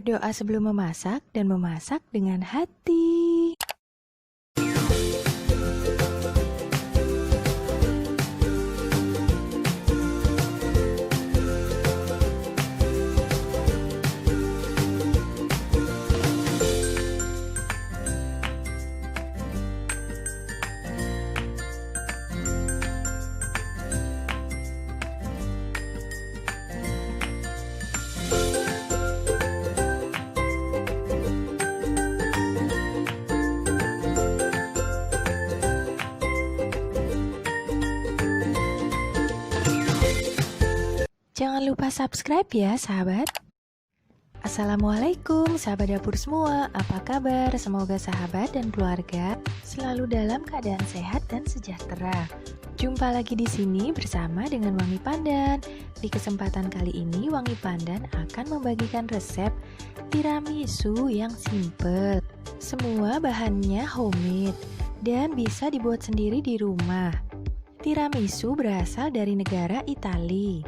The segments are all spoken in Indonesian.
Berdoa sebelum memasak dan memasak dengan hati. Jangan lupa subscribe ya sahabat. Assalamualaikum sahabat dapur semua, apa kabar? Semoga sahabat dan keluarga selalu dalam keadaan sehat dan sejahtera. Jumpa lagi di sini bersama dengan Wangi Pandan. Di kesempatan kali ini Wangi Pandan akan membagikan resep tiramisu yang simple. Semua bahannya homemade dan bisa dibuat sendiri di rumah. Tiramisu berasal dari negara Italia.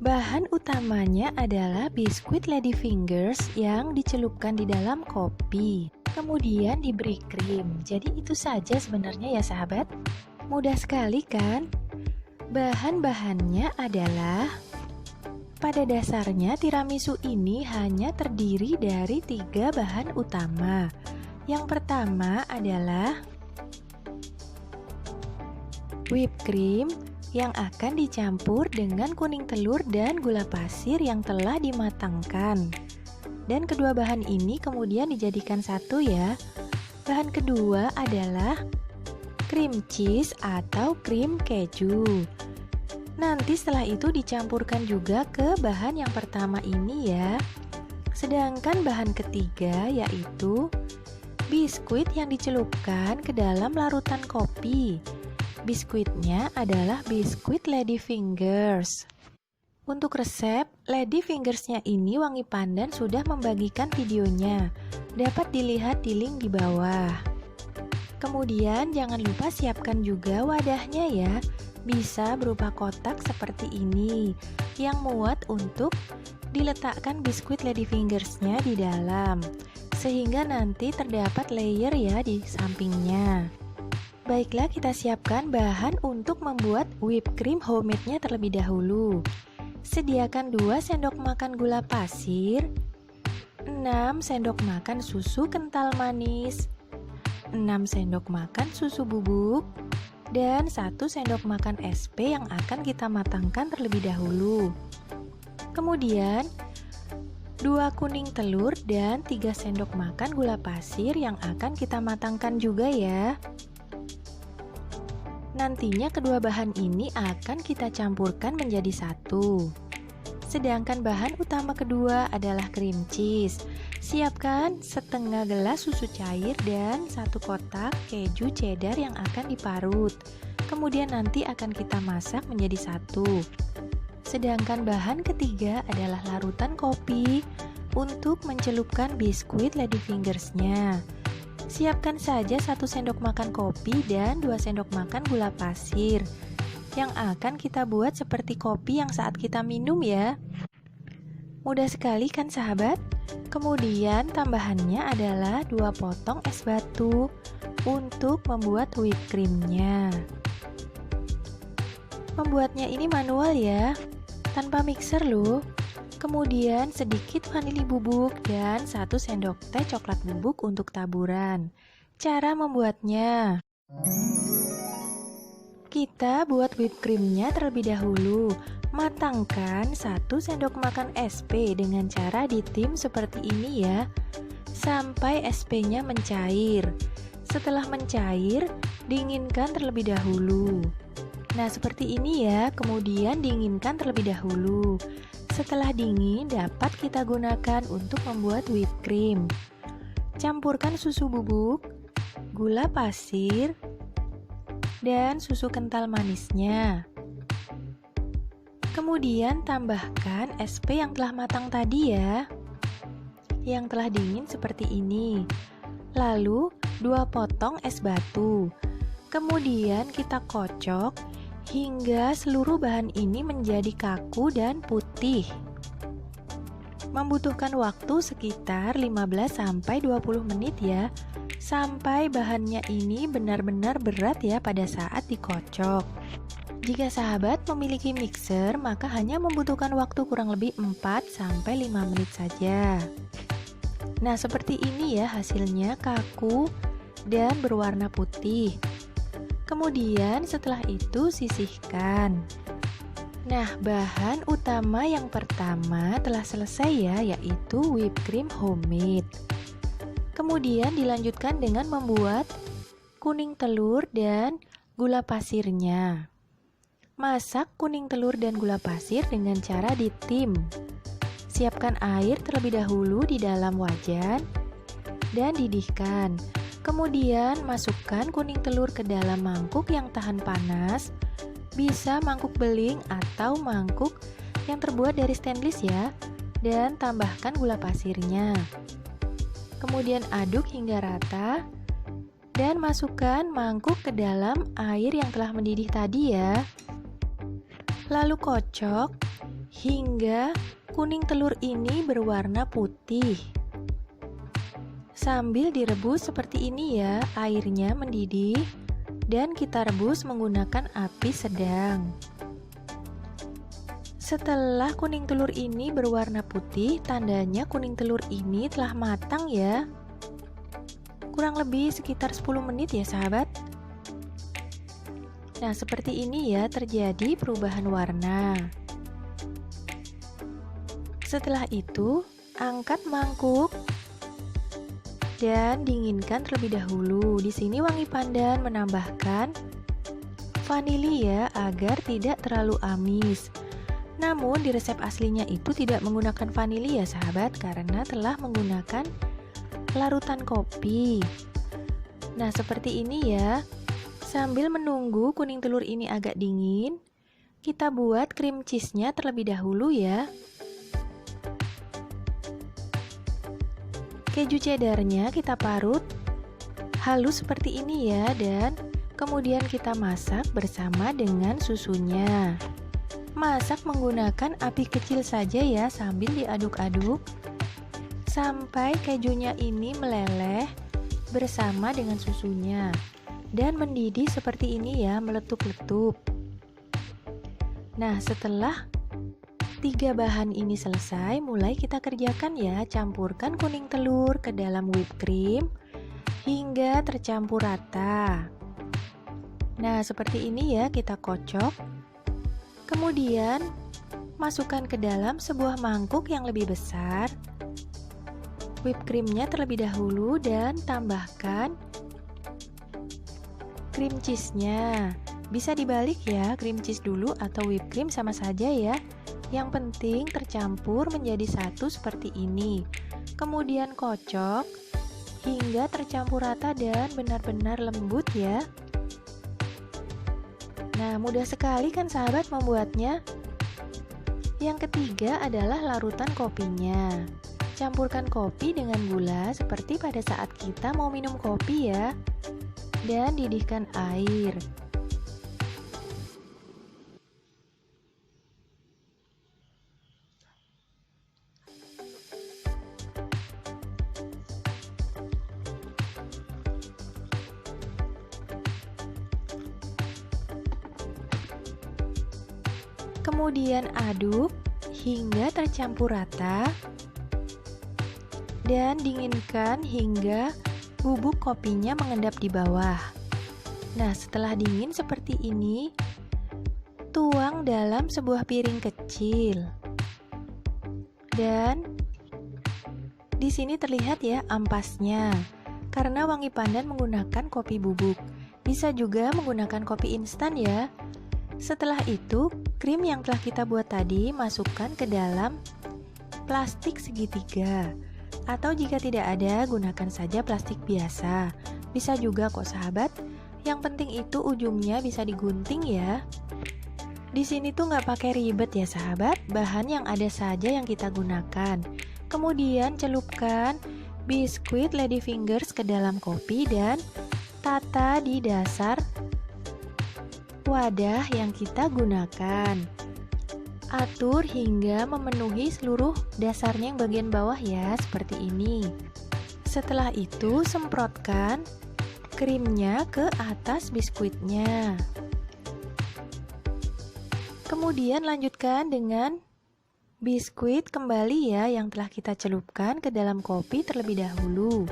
Bahan utamanya adalah biskuit Lady Fingers yang dicelupkan di dalam kopi, kemudian diberi krim. Jadi itu saja sebenarnya ya sahabat. Mudah sekali kan? Bahan-bahannya adalah, pada dasarnya tiramisu ini hanya terdiri dari 3 bahan utama. Yang pertama adalah whipped cream yang akan dicampur dengan kuning telur dan gula pasir yang telah dimatangkan. Dan kedua bahan ini kemudian dijadikan satu ya. Bahan kedua adalah cream cheese atau krim keju. Nanti setelah itu dicampurkan juga ke bahan yang pertama ini ya. Sedangkan bahan ketiga yaitu biskuit yang dicelupkan ke dalam larutan kopi. Biskuitnya adalah biskuit Lady Fingers. Untuk resep Lady Fingersnya ini Wangi Pandan sudah membagikan videonya. Dapat dilihat di link di bawah. Kemudian jangan lupa siapkan juga wadahnya ya. Bisa berupa kotak seperti ini yang muat untuk diletakkan biskuit Lady Fingersnya di dalam, sehingga nanti terdapat layer ya di sampingnya. Baiklah, kita siapkan bahan untuk membuat whipped cream homemade-nya terlebih dahulu. Sediakan 2 sendok makan gula pasir, 6 sendok makan susu kental manis, 6 sendok makan susu bubuk, dan 1 sendok makan SP yang akan kita matangkan terlebih dahulu. Kemudian 2 kuning telur dan 3 sendok makan gula pasir yang akan kita matangkan juga ya. Nantinya kedua bahan ini akan kita campurkan menjadi satu. Sedangkan bahan utama kedua adalah cream cheese. Siapkan setengah gelas susu cair dan 1 kotak keju cheddar yang akan diparut. Kemudian nanti akan kita masak menjadi satu. Sedangkan bahan ketiga adalah larutan kopi untuk mencelupkan biskuit Lady Fingersnya. Siapkan saja 1 sendok makan kopi dan 2 sendok makan gula pasir yang akan kita buat seperti kopi yang saat kita minum ya. Mudah sekali kan sahabat? Kemudian tambahannya adalah 2 potong es batu untuk membuat whipped creamnya. Membuatnya ini manual ya, tanpa mixer loh. Kemudian sedikit vanili bubuk dan 1 sendok teh coklat bubuk untuk taburan. Cara membuatnya, kita buat whipped creamnya terlebih dahulu. Matangkan 1 sendok makan SP dengan cara ditim seperti ini ya, sampai SP-nya mencair. Setelah mencair, dinginkan terlebih dahulu. Nah seperti ini ya, kemudian dinginkan terlebih dahulu. Setelah dingin, dapat kita gunakan untuk membuat whipped cream. Campurkan susu bubuk, gula pasir, dan susu kental manisnya. Kemudian tambahkan SP yang telah matang tadi ya, yang telah dingin seperti ini. Lalu 2 potong es batu. Kemudian kita kocok hingga seluruh bahan ini menjadi kaku dan putih. Membutuhkan waktu sekitar 15-20 menit ya, sampai bahannya ini benar-benar berat ya pada saat dikocok. Jika sahabat memiliki mixer, maka hanya membutuhkan waktu kurang lebih 4-5 menit saja. Nah, seperti ini ya hasilnya, kaku dan berwarna putih. Kemudian setelah itu sisihkan. Nah, bahan utama yang pertama telah selesai ya, yaitu whipped cream homemade. Kemudian dilanjutkan dengan membuat kuning telur dan gula pasirnya. Masak kuning telur dan gula pasir dengan cara ditim. Siapkan air terlebih dahulu di dalam wajan dan didihkan. Kemudian masukkan kuning telur ke dalam mangkuk yang tahan panas. Bisa mangkuk beling atau mangkuk yang terbuat dari stainless ya, dan tambahkan gula pasirnya. Kemudian aduk hingga rata dan masukkan mangkuk ke dalam air yang telah mendidih tadi ya. Lalu kocok hingga kuning telur ini berwarna putih. Sambil direbus seperti ini ya, airnya mendidih. Dan kita rebus menggunakan api sedang. Setelah kuning telur ini berwarna putih, tandanya kuning telur ini telah matang ya. Kurang lebih sekitar 10 menit ya sahabat. Nah, seperti ini ya terjadi perubahan warna. Setelah itu, angkat mangkuk dan dinginkan terlebih dahulu. Di sini wangi pandan menambahkan vanili ya, agar tidak terlalu amis. Namun di resep aslinya itu tidak menggunakan vanili ya sahabat, karena telah menggunakan larutan kopi. Nah, seperti ini ya. Sambil menunggu kuning telur ini agak dingin, kita buat cream cheese-nya terlebih dahulu ya. Keju cheddarnya kita parut halus seperti ini ya, dan kemudian kita masak bersama dengan susunya. Masak menggunakan api kecil saja ya, sambil diaduk-aduk sampai kejunya ini meleleh bersama dengan susunya dan mendidih seperti ini ya, meletup-letup. Nah, setelah 3 bahan ini selesai, mulai kita kerjakan ya. Campurkan kuning telur ke dalam whipped cream hingga tercampur rata. Nah, seperti ini ya, kita kocok. Kemudian masukkan ke dalam sebuah mangkuk yang lebih besar. Whipped creamnya terlebih dahulu dan tambahkan cream cheese-nya. Bisa dibalik ya, cream cheese dulu atau whipped cream sama saja ya. Yang penting tercampur menjadi satu seperti ini. Kemudian kocok hingga tercampur rata dan benar-benar lembut ya. Nah, mudah sekali kan sahabat membuatnya. Yang ketiga adalah larutan kopinya. Campurkan kopi dengan gula seperti pada saat kita mau minum kopi ya. Dan didihkan air. Kemudian aduk hingga tercampur rata dan dinginkan hingga bubuk kopinya mengendap di bawah. Nah, setelah dingin seperti ini, tuang dalam sebuah piring kecil. Dan di sini terlihat ya ampasnya, karena wangi pandan menggunakan kopi bubuk. Bisa juga menggunakan kopi instan ya. Setelah itu, krim yang telah kita buat tadi masukkan ke dalam plastik segitiga. Atau jika tidak ada, gunakan saja plastik biasa. Bisa juga kok sahabat. Yang penting itu ujungnya bisa digunting ya. Di sini tuh nggak pakai ribet ya sahabat. Bahan yang ada saja yang kita gunakan. Kemudian celupkan biskuit lady fingers ke dalam kopi dan tata di dasar wadah yang kita gunakan. Atur hingga memenuhi seluruh dasarnya yang bagian bawah ya, seperti ini. Setelah itu semprotkan krimnya ke atas biskuitnya. Kemudian lanjutkan dengan biskuit kembali ya yang telah kita celupkan ke dalam kopi terlebih dahulu.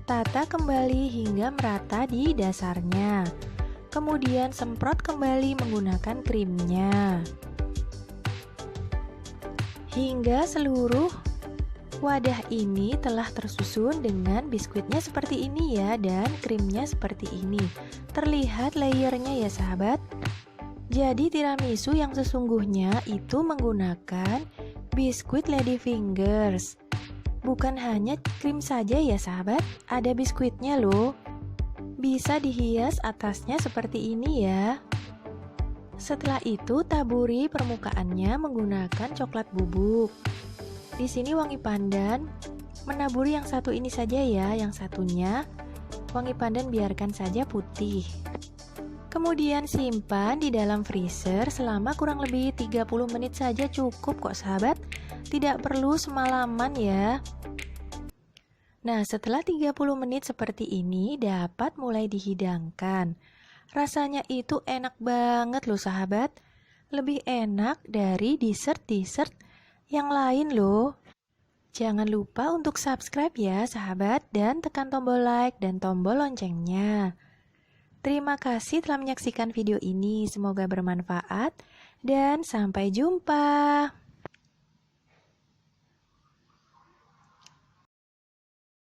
Tata kembali hingga merata di dasarnya. Kemudian semprot kembali menggunakan krimnya. Hingga seluruh wadah ini telah tersusun dengan biskuitnya seperti ini ya, dan krimnya seperti ini. Terlihat layernya ya sahabat. Jadi tiramisu yang sesungguhnya itu menggunakan biskuit Lady Fingers. Bukan hanya krim saja ya sahabat, ada biskuitnya loh. Bisa dihias atasnya seperti ini ya. Setelah itu taburi permukaannya menggunakan coklat bubuk. Di sini wangi pandan menaburi yang satu ini saja ya, yang satunya wangi pandan biarkan saja putih. Kemudian simpan di dalam freezer selama kurang lebih 30 menit saja cukup kok sahabat. Tidak perlu semalaman ya. Nah, setelah 30 menit seperti ini dapat mulai dihidangkan. Rasanya itu enak banget loh sahabat. Lebih enak dari dessert-dessert yang lain loh. Jangan lupa untuk subscribe ya sahabat, dan tekan tombol like dan tombol loncengnya. Terima kasih telah menyaksikan video ini. Semoga bermanfaat dan sampai jumpa.